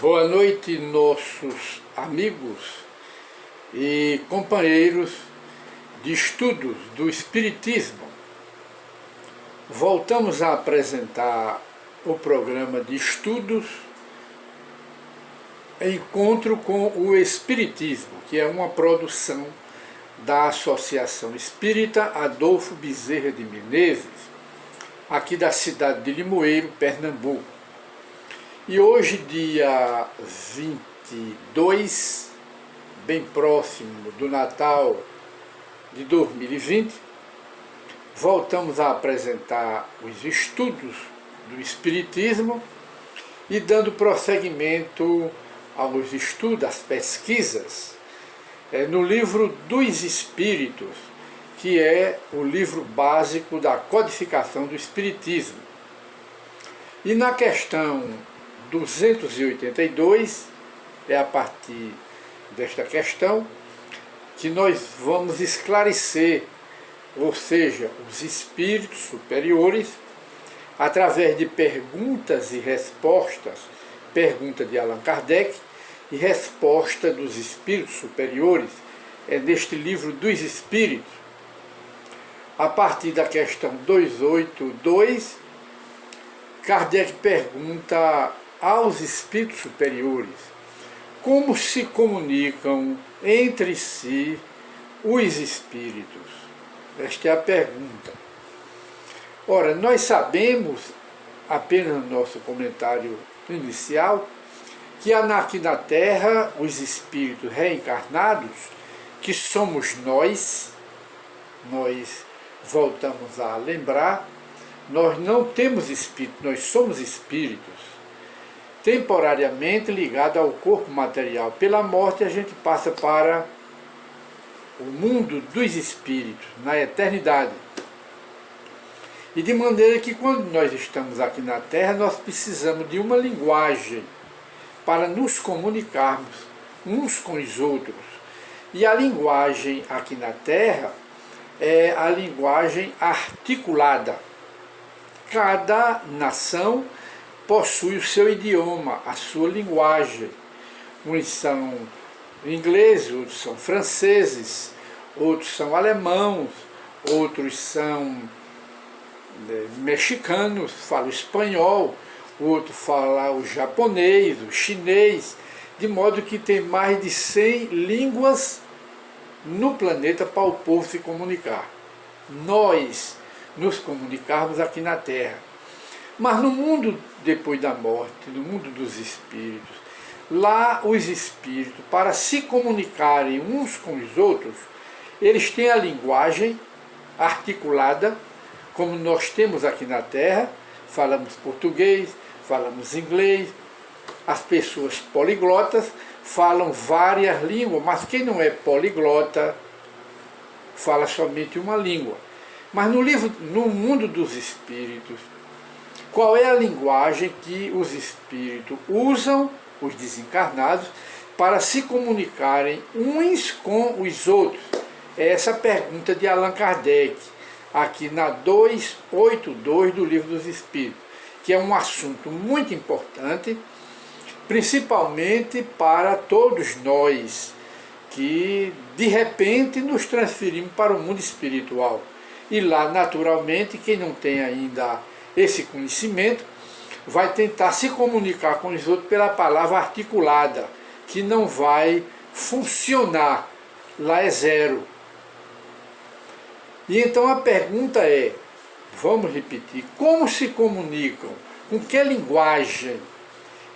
Boa noite, nossos amigos e companheiros de estudos do Espiritismo. Voltamos a apresentar o programa de estudos Encontro com o Espiritismo, que é uma produção da Associação Espírita Adolfo Bezerra de Menezes, aqui da cidade de Limoeiro, Pernambuco. E hoje, dia 22, bem próximo do Natal de 2020, voltamos a apresentar os estudos do Espiritismo e dando prosseguimento aos estudos, às pesquisas, no livro dos Espíritos, que é o livro básico da codificação do Espiritismo. E na questão 282, é a partir desta questão que nós vamos esclarecer, ou seja, os espíritos superiores, através de perguntas e respostas, pergunta de Allan Kardec e resposta dos espíritos superiores, é neste livro dos Espíritos. A partir da questão 282, Kardec pergunta aos espíritos superiores como se comunicam entre si os espíritos. Esta é a pergunta. Ora, nós sabemos, apenas no nosso comentário inicial, que aqui na Terra os espíritos reencarnados, que somos nós voltamos a lembrar, nós não temos espírito, nós somos espíritos, temporariamente ligados ao corpo material. Pela morte a gente passa para o mundo dos espíritos, na eternidade. E de maneira que quando nós estamos aqui na Terra, nós precisamos de uma linguagem para nos comunicarmos uns com os outros. E a linguagem aqui na Terra é a linguagem articulada. Cada nação possui o seu idioma, a sua linguagem. Uns são ingleses, outros são franceses, outros são alemãos, outros são mexicanos, falam espanhol, outro fala o japonês, o chinês, de modo que tem mais de 100 línguas no planeta para o povo se comunicar. Nós nos comunicarmos aqui na Terra. Mas no mundo depois da morte, no mundo dos espíritos, lá os espíritos, para se comunicarem uns com os outros, eles têm a linguagem articulada, como nós temos aqui na Terra, falamos português, falamos inglês, as pessoas poliglotas falam várias línguas, mas quem não é poliglota fala somente uma língua. Mas no mundo dos espíritos, qual é a linguagem que os espíritos usam, os desencarnados, para se comunicarem uns com os outros? É essa a pergunta de Allan Kardec, aqui na 282 do Livro dos Espíritos, que é um assunto muito importante, principalmente para todos nós que de repente nos transferimos para o mundo espiritual. E lá, naturalmente, quem não tem ainda esse conhecimento vai tentar se comunicar com os outros pela palavra articulada, que não vai funcionar. Lá é zero. E então a pergunta é, vamos repetir, como se comunicam? Com que linguagem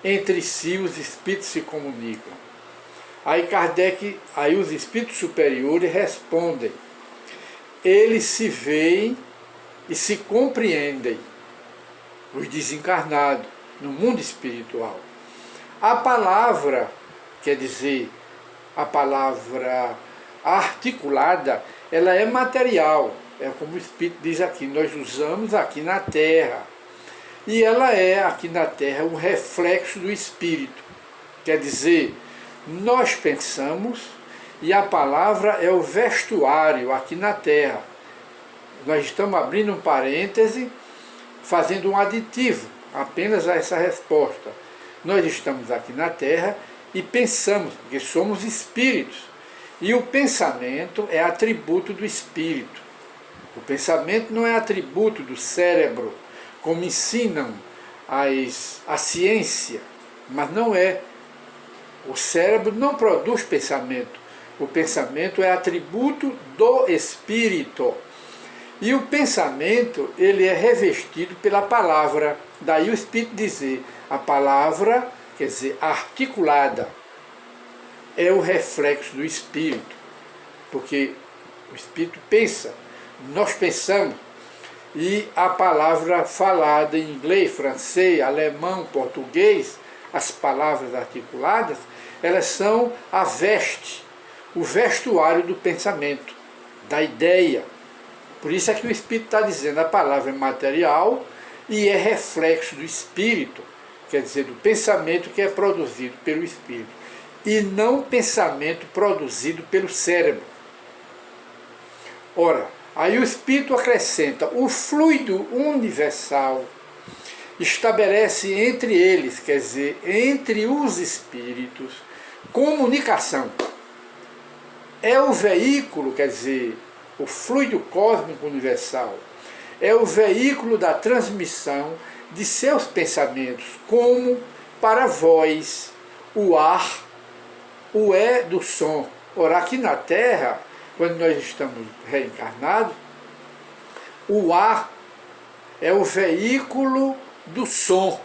entre si os espíritos se comunicam? Aí os espíritos superiores respondem, eles se veem e se compreendem, os desencarnados, no mundo espiritual. A palavra, quer dizer, a palavra articulada, ela é material, é como o Espírito diz aqui, nós usamos aqui na Terra. E ela é, aqui na Terra, um reflexo do Espírito. Quer dizer, nós pensamos e a palavra é o vestuário aqui na Terra. Nós estamos abrindo um parêntese, fazendo um aditivo apenas a essa resposta. Nós estamos aqui na Terra e pensamos, porque somos espíritos. E o pensamento é atributo do espírito. O pensamento não é atributo do cérebro, como ensinam a ciência, mas não é. O cérebro não produz pensamento. O pensamento é atributo do espírito. E o pensamento, ele é revestido pela palavra. Daí o espírito dizer, a palavra, quer dizer, articulada, é o reflexo do espírito. Porque o espírito pensa, nós pensamos. E a palavra falada em inglês, francês, alemão, português, as palavras articuladas, elas são a veste, o vestuário do pensamento, da ideia. Por isso é que o Espírito está dizendo, a palavra é material e é reflexo do Espírito, quer dizer, do pensamento que é produzido pelo Espírito, e não pensamento produzido pelo cérebro. Ora, aí o Espírito acrescenta, o fluido universal estabelece entre eles, quer dizer, entre os espíritos, comunicação. É o veículo, quer dizer, o fluido cósmico universal, é o veículo da transmissão de seus pensamentos, como para a voz, o ar, o é do som. Ora, aqui na Terra, quando nós estamos reencarnados, o ar é o veículo do som.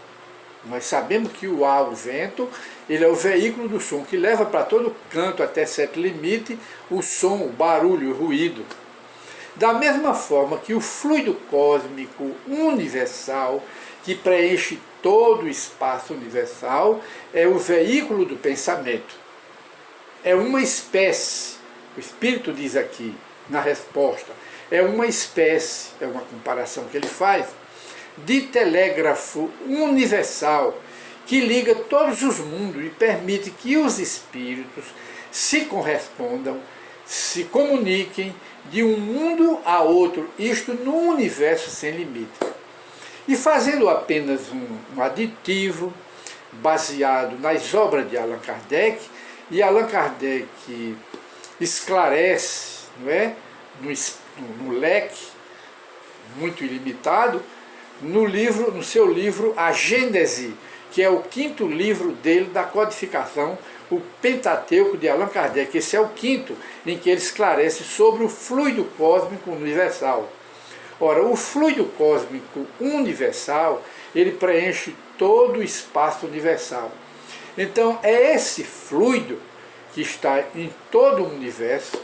Nós sabemos que o ar, o vento, ele é o veículo do som, que leva para todo canto, até certo limite, o som, o barulho, o ruído. Da mesma forma que o fluido cósmico universal, que preenche todo o espaço universal, é o veículo do pensamento. É uma espécie, o Espírito diz aqui, na resposta, é uma espécie, é uma comparação que ele faz, de telégrafo universal, que liga todos os mundos e permite que os espíritos se correspondam, se comuniquem de um mundo a outro, isto no universo sem limite. E fazendo apenas um aditivo baseado nas obras de Allan Kardec, e Allan Kardec esclarece, não é, no leque muito ilimitado, no seu livro A Gênese, que é o 5º livro dele da codificação, o Pentateuco de Allan Kardec. Esse é o 5º, em que ele esclarece sobre o fluido cósmico universal. Ora, o fluido cósmico universal, ele preenche todo o espaço universal. Então, é esse fluido que está em todo o universo,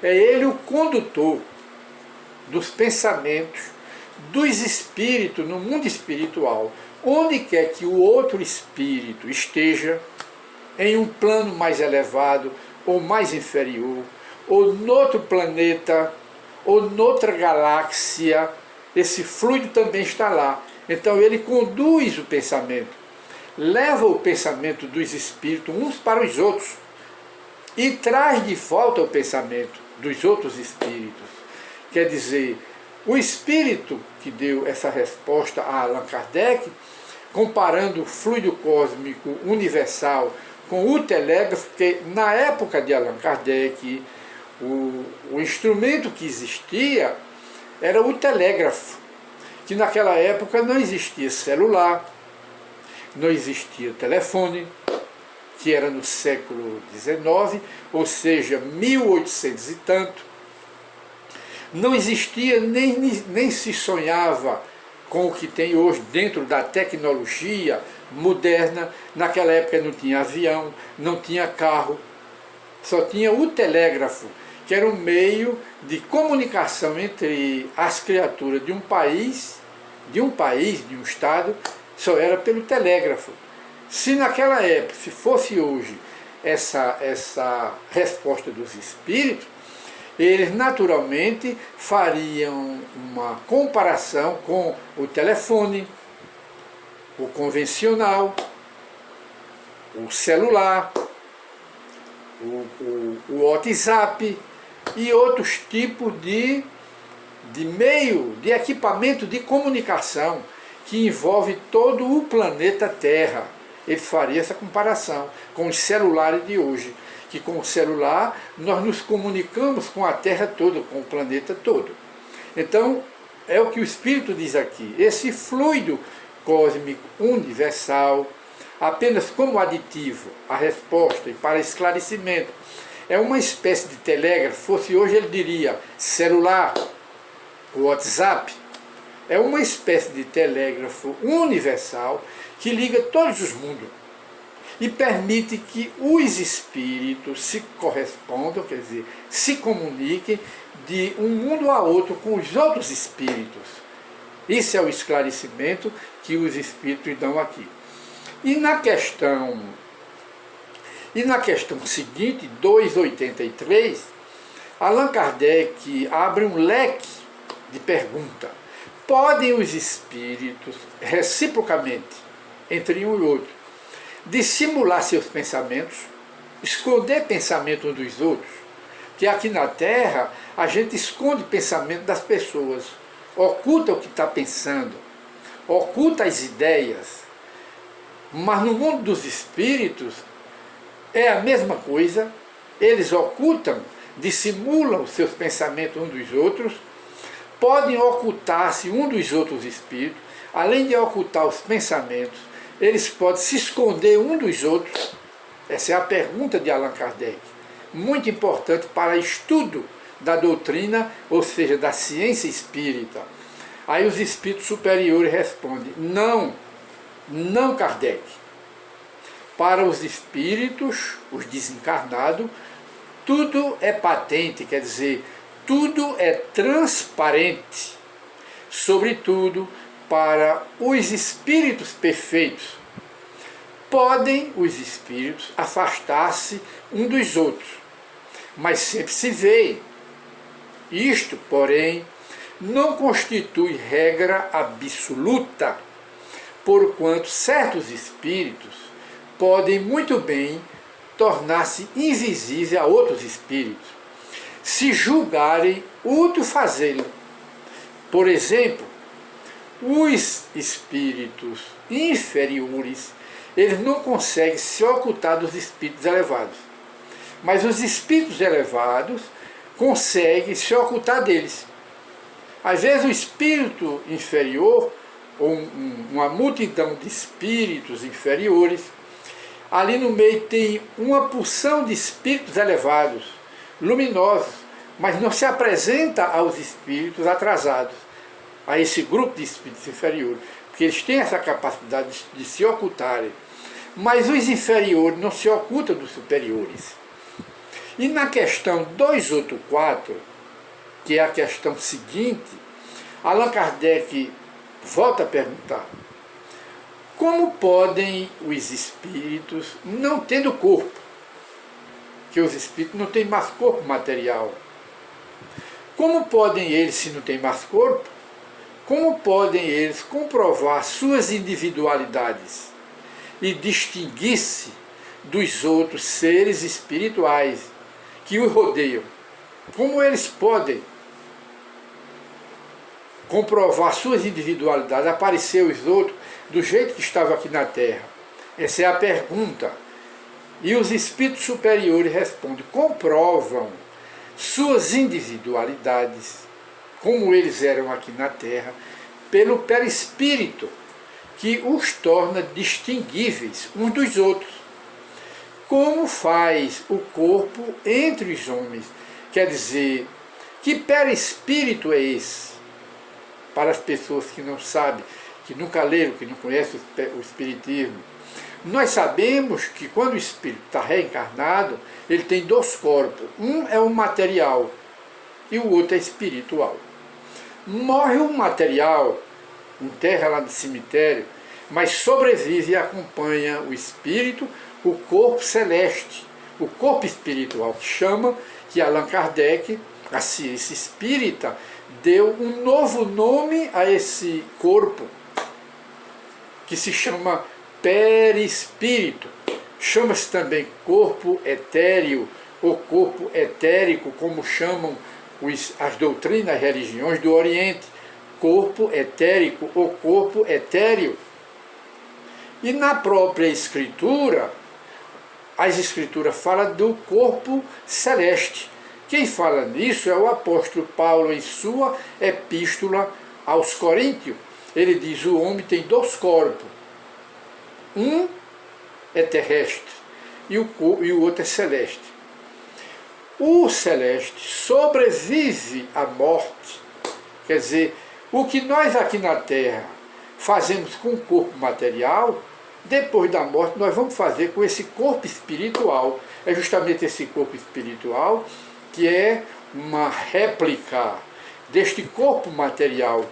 é ele o condutor dos pensamentos, dos espíritos no mundo espiritual, onde quer que o outro espírito esteja, em um plano mais elevado ou mais inferior, ou noutro planeta, ou noutra galáxia, esse fluido também está lá. Então ele conduz o pensamento, leva o pensamento dos espíritos uns para os outros, e traz de volta o pensamento dos outros espíritos. Quer dizer, o espírito que deu essa resposta a Allan Kardec, comparando o fluido cósmico universal com o telégrafo, porque na época de Allan Kardec, o instrumento que existia era o telégrafo, que naquela época não existia celular, não existia telefone, que era no século XIX, ou seja, 1800 e tanto. Não existia, nem se sonhava com o que tem hoje dentro da tecnologia moderna. Naquela época não tinha avião, não tinha carro, só tinha o telégrafo, que era um meio de comunicação entre as criaturas de um país, de um estado, só era pelo telégrafo. Se naquela época, se fosse hoje essa resposta dos espíritos, eles naturalmente fariam uma comparação com o telefone, o convencional, o celular, o WhatsApp e outros tipos de meio, de equipamento de comunicação que envolve todo o planeta Terra. ele faria essa comparação com os celulares de hoje, que com o celular nós nos comunicamos com a Terra toda, com o planeta todo. Então, é o que o Espírito diz aqui, esse fluido cósmico universal, apenas como aditivo à resposta e para esclarecimento, é uma espécie de telégrafo. Fosse hoje ele diria celular, WhatsApp, é uma espécie de telégrafo universal que liga todos os mundos e permite que os espíritos se correspondam, quer dizer, se comuniquem de um mundo a outro com os outros espíritos. Isso é o esclarecimento que os espíritos dão aqui. E na questão seguinte, 283, Allan Kardec abre um leque de pergunta. Podem os espíritos, reciprocamente, entre um e outro, dissimular seus pensamentos, esconder pensamento uns dos outros? Que aqui na Terra a gente esconde pensamento das pessoas, oculta o que está pensando, oculta as ideias. Mas no mundo dos espíritos é a mesma coisa, eles ocultam, dissimulam seus pensamentos uns dos outros, podem ocultar-se um dos outros espíritos, além de ocultar os pensamentos, eles podem se esconder um dos outros. Essa é a pergunta de Allan Kardec, muito importante para estudo da doutrina, ou seja, da ciência espírita. Aí os espíritos superiores respondem, não, Kardec. Para os espíritos, os desencarnados, tudo é patente, quer dizer, tudo é transparente, sobretudo para os espíritos perfeitos. Podem os espíritos afastar-se um dos outros, mas sempre se veem. Isto, porém, não constitui regra absoluta, porquanto certos espíritos podem muito bem tornar-se invisíveis a outros espíritos, se julgarem útil fazê-lo. Por exemplo, os espíritos inferiores, eles não conseguem se ocultar dos espíritos elevados, mas os espíritos elevados conseguem se ocultar deles. Às vezes o espírito inferior, ou uma multidão de espíritos inferiores, ali no meio tem uma porção de espíritos elevados, luminosos, mas não se apresenta aos espíritos atrasados, a esse grupo de espíritos inferiores, porque eles têm essa capacidade de se ocultarem. Mas os inferiores não se ocultam dos superiores. E na questão 284, que é a questão seguinte, Allan Kardec volta a perguntar: como podem os espíritos, não tendo corpo, que os espíritos não têm mais corpo material, como podem eles, se não têm mais corpo, como podem eles comprovar suas individualidades e distinguir-se dos outros seres espirituais que os rodeiam? Como eles podem comprovar suas individualidades, aparecer os outros do jeito que estavam aqui na Terra? Essa é a pergunta. E os espíritos superiores respondem: comprovam suas individualidades, como eles eram aqui na Terra, pelo perispírito, que os torna distinguíveis uns dos outros. Como faz o corpo entre os homens? Quer dizer, que perispírito é esse? Para as pessoas que não sabem, que nunca leram, que não conhecem o Espiritismo, nós sabemos que quando o espírito está reencarnado, ele tem dois corpos. Um é o material e o outro é espiritual. Morre o material, enterra lá no cemitério, mas sobrevive e acompanha o espírito, o corpo celeste, o corpo espiritual, que Allan Kardec, a ciência espírita, deu um novo nome a esse corpo, que se chama perispírito. Chama-se também corpo etéreo, ou corpo etérico, como chamam as doutrinas, as religiões do Oriente. Corpo etérico ou corpo etéreo. E na própria Escritura, as Escrituras falam do corpo celeste. Quem fala nisso é o apóstolo Paulo em sua epístola aos Coríntios. Ele diz: o homem tem dois corpos, um é terrestre e o outro é celeste. O celeste sobrevive à morte, quer dizer, o que nós aqui na Terra fazemos com o corpo material, depois da morte nós vamos fazer com esse corpo espiritual. É justamente esse corpo espiritual que é uma réplica deste corpo material.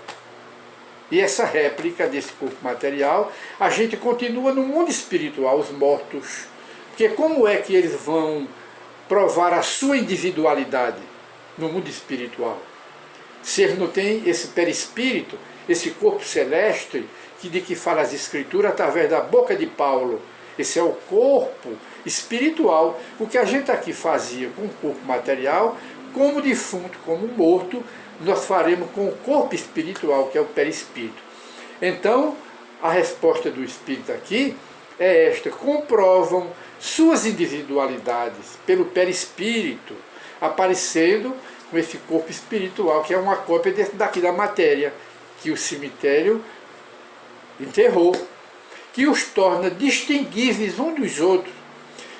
E essa réplica desse corpo material, a gente continua no mundo espiritual, os mortos. Porque como é que eles vão provar a sua individualidade no mundo espiritual? Se eles não têm esse perispírito, esse corpo celeste, de que fala as Escrituras através da boca de Paulo. Esse é o corpo espiritual. O que a gente aqui fazia com o corpo material, como defunto, como morto, nós faremos com o corpo espiritual, que é o perispírito. Então, a resposta do Espírito aqui é esta: comprovam suas individualidades pelo perispírito, aparecendo com esse corpo espiritual, que é uma cópia daqui da matéria, que o cemitério enterrou, que os torna distinguíveis uns dos outros,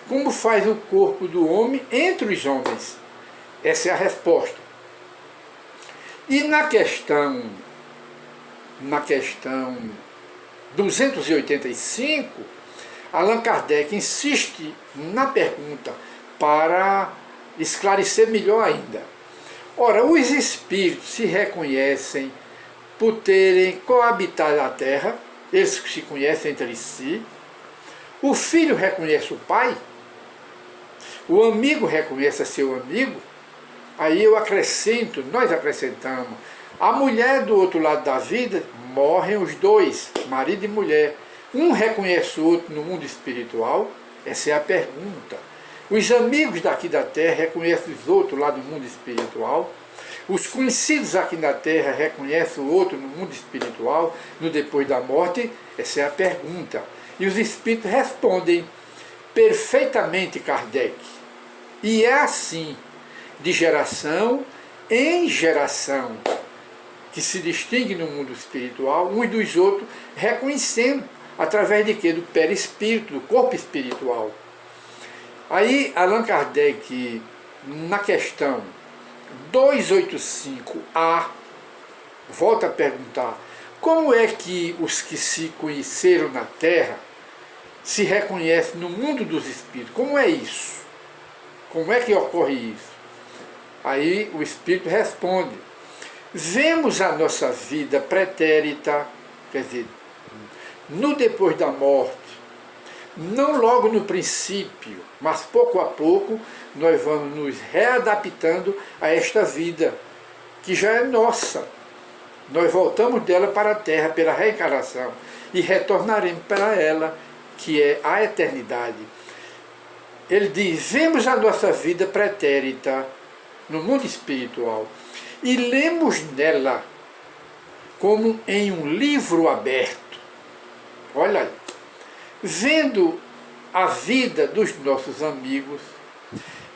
como faz o corpo do homem entre os homens. Essa é a resposta. E na questão 285, Allan Kardec insiste na pergunta para esclarecer melhor ainda. Ora, os espíritos se reconhecem por terem coabitado a Terra, eles se conhecem entre si, o filho reconhece o pai, o amigo reconhece seu amigo. Aí eu acrescento, nós acrescentamos, a mulher do outro lado da vida, morrem os dois, marido e mulher. Um reconhece o outro no mundo espiritual? Essa é a pergunta. Os amigos daqui da Terra reconhecem os outros lá no mundo espiritual? Os conhecidos aqui na Terra reconhecem o outro no mundo espiritual, no depois da morte? Essa é a pergunta. E os espíritos respondem perfeitamente, Kardec. E é assim, de geração em geração, que se distingue no mundo espiritual, uns dos outros, reconhecendo através de quê? Do perispírito, do corpo espiritual. Aí Allan Kardec, na questão 285A, volta a perguntar: como é que os que se conheceram na Terra se reconhecem no mundo dos espíritos? Como é isso? Como é que ocorre isso? Aí o Espírito responde: vemos a nossa vida pretérita, quer dizer, no depois da morte, não logo no princípio, mas pouco a pouco nós vamos nos readaptando a esta vida, que já é nossa. Nós voltamos dela para a Terra pela reencarnação e retornaremos para ela, que é a eternidade. Ele diz: vemos a nossa vida pretérita no mundo espiritual e lemos nela como em um livro aberto. Olha aí, vendo a vida dos nossos amigos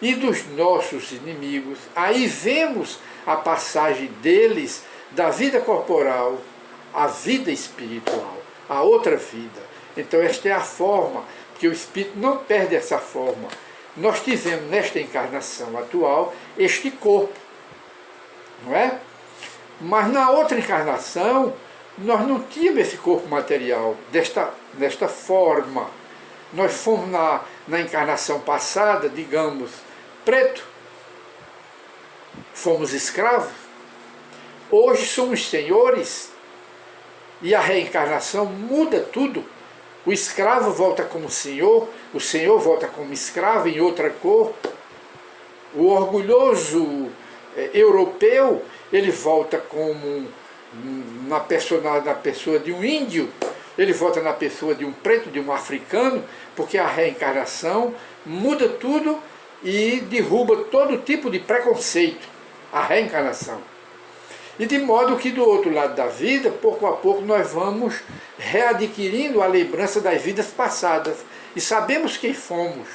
e dos nossos inimigos, aí vemos a passagem deles da vida corporal à vida espiritual, a outra vida. Então esta é a forma, que o espírito não perde essa forma. Nós tivemos nesta encarnação atual este corpo, não é? Mas na outra encarnação nós não tínhamos esse corpo material desta forma. Nós fomos na encarnação passada, digamos, preto, fomos escravos, hoje somos senhores, e a reencarnação muda tudo. O escravo volta como senhor, o senhor volta como escravo em outra cor. O orgulhoso europeu, ele volta como na pessoa de um índio, ele volta na pessoa de um preto, de um africano, porque a reencarnação muda tudo e derruba todo tipo de preconceito, a reencarnação. E de modo que do outro lado da vida, pouco a pouco nós vamos readquirindo a lembrança das vidas passadas. E sabemos quem fomos.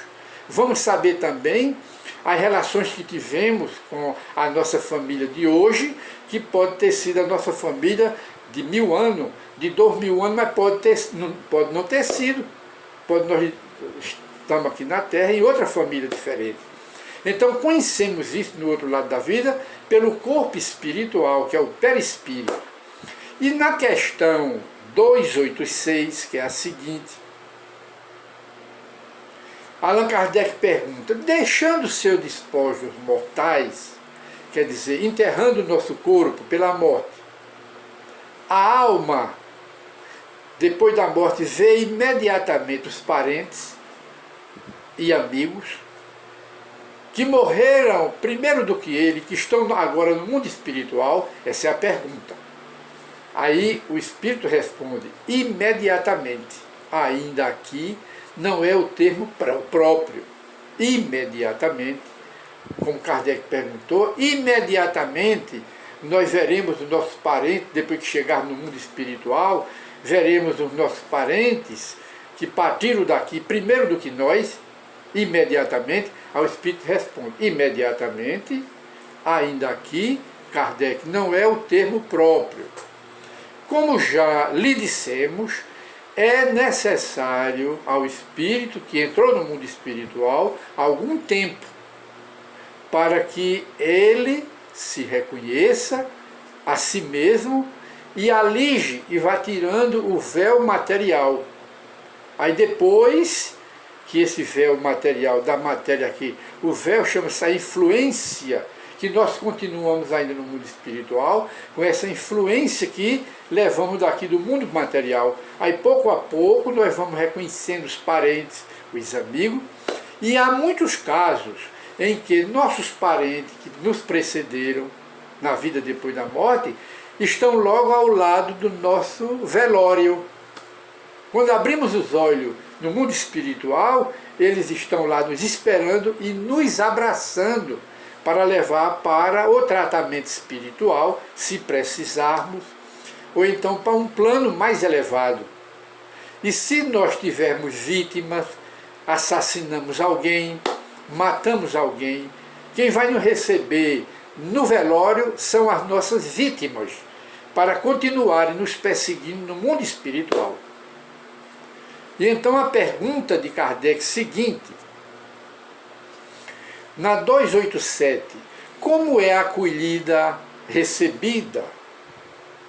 Vamos saber também as relações que tivemos com a nossa família de hoje, que pode ter sido a nossa família de 1000 anos, de 2000 anos, mas pode não ter sido. Nós estamos aqui na Terra em outra família diferente. Então conhecemos isso no outro lado da vida pelo corpo espiritual, que é o perispírito. E na questão 286, que é a seguinte, Allan Kardec pergunta, deixando seus despojos mortais, quer dizer, enterrando o nosso corpo pela morte, a alma, depois da morte, vê imediatamente os parentes e amigos que morreram primeiro do que ele, que estão agora no mundo espiritual? Essa é a pergunta. Aí o Espírito responde, imediatamente. Ainda aqui não é o termo próprio. Imediatamente, como Kardec perguntou, imediatamente nós veremos os nossos parentes, depois que chegar no mundo espiritual, veremos os nossos parentes que partiram daqui primeiro do que nós, imediatamente. Ao Espírito responde, imediatamente, ainda aqui, Kardec, não é o termo próprio. Como já lhe dissemos, é necessário ao Espírito que entrou no mundo espiritual algum tempo para que ele se reconheça a si mesmo e alige e vá tirando o véu material. Aí depois que esse véu material da matéria aqui, o véu chama-se a influência, que nós continuamos ainda no mundo espiritual, com essa influência que levamos daqui do mundo material. Aí pouco a pouco nós vamos reconhecendo os parentes, os amigos, e há muitos casos em que nossos parentes que nos precederam na vida depois da morte, estão logo ao lado do nosso velório. Quando abrimos os olhos no mundo espiritual, eles estão lá nos esperando e nos abraçando para levar para o tratamento espiritual, se precisarmos, ou então para um plano mais elevado. E se nós tivermos vítimas, assassinamos alguém, matamos alguém, quem vai nos receber no velório são as nossas vítimas, para continuarem nos perseguindo no mundo espiritual. E então a pergunta de Kardec seguinte, na 287, como é acolhida, recebida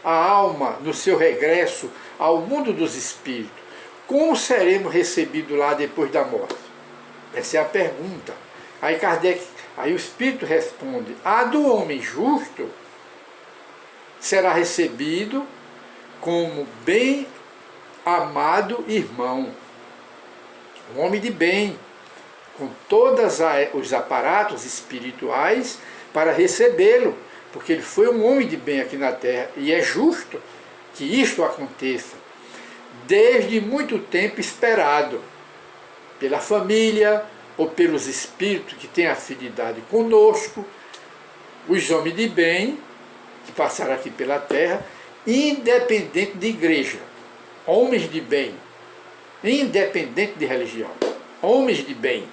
a alma no seu regresso ao mundo dos espíritos? Como seremos recebidos lá depois da morte? Essa é a pergunta. Aí o Espírito responde, a do homem justo será recebido como bem amado irmão, um homem de bem, com todos os aparatos espirituais para recebê-lo, porque ele foi um homem de bem aqui na Terra, e é justo que isto aconteça, desde muito tempo esperado, pela família ou pelos espíritos que têm afinidade conosco, os homens de bem que passaram aqui pela Terra, independente de igreja, homens de bem, independente de religião, homens de bem.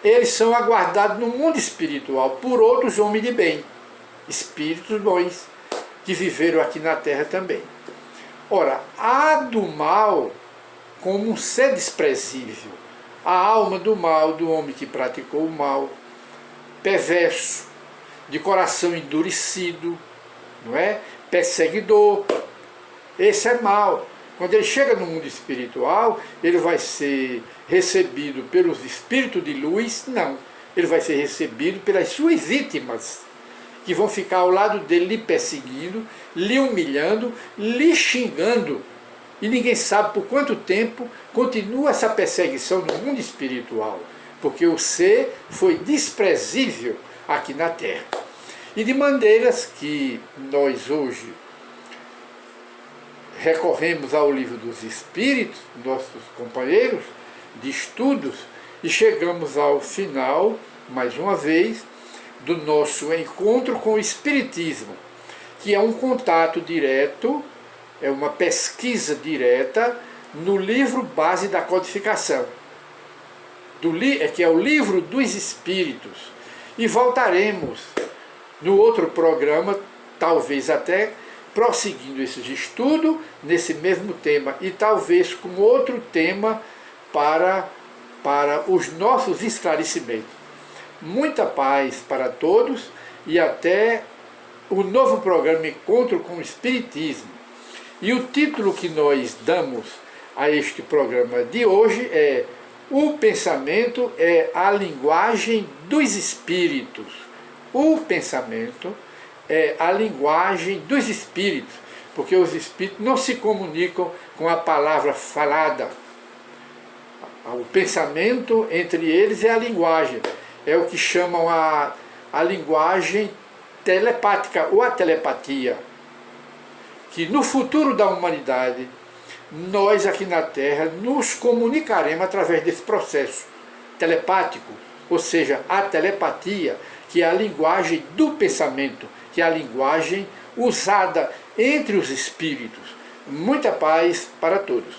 Eles são aguardados no mundo espiritual por outros homens de bem, espíritos bons, que viveram aqui na Terra também. Ora, há do mal como um ser desprezível, a alma do mal, do homem que praticou o mal, perverso, de coração endurecido, não é? Perseguidor. Esse é mal. Quando ele chega no mundo espiritual, ele vai ser recebido pelos espíritos de luz? Não. Ele vai ser recebido pelas suas vítimas, que vão ficar ao lado dele lhe perseguindo, lhe humilhando, lhe xingando. E ninguém sabe por quanto tempo continua essa perseguição no mundo espiritual, porque o ser foi desprezível aqui na Terra. E de maneiras que nós hoje recorremos ao livro dos Espíritos, nossos companheiros de estudos, e chegamos ao final, mais uma vez, do nosso encontro com o Espiritismo. que é um contato direto, é uma pesquisa direta no livro base da codificação, que é o Livro dos Espíritos. E voltaremos no outro programa, talvez até prosseguindo esses estudos nesse mesmo tema e talvez com outro tema para os nossos esclarecimentos. Muita paz para todos e até o novo programa Encontro com o Espiritismo. E o título que nós damos a este programa de hoje é O Pensamento é a Linguagem dos Espíritos. O pensamento é a linguagem dos espíritos, porque os espíritos não se comunicam com a palavra falada. O pensamento entre eles é a linguagem, é o que chamam a linguagem telepática ou a telepatia, que no futuro da humanidade, nós aqui na Terra nos comunicaremos através desse processo telepático, ou seja, a telepatia, que é a linguagem do pensamento, que é a linguagem usada entre os espíritos. Muita paz para todos.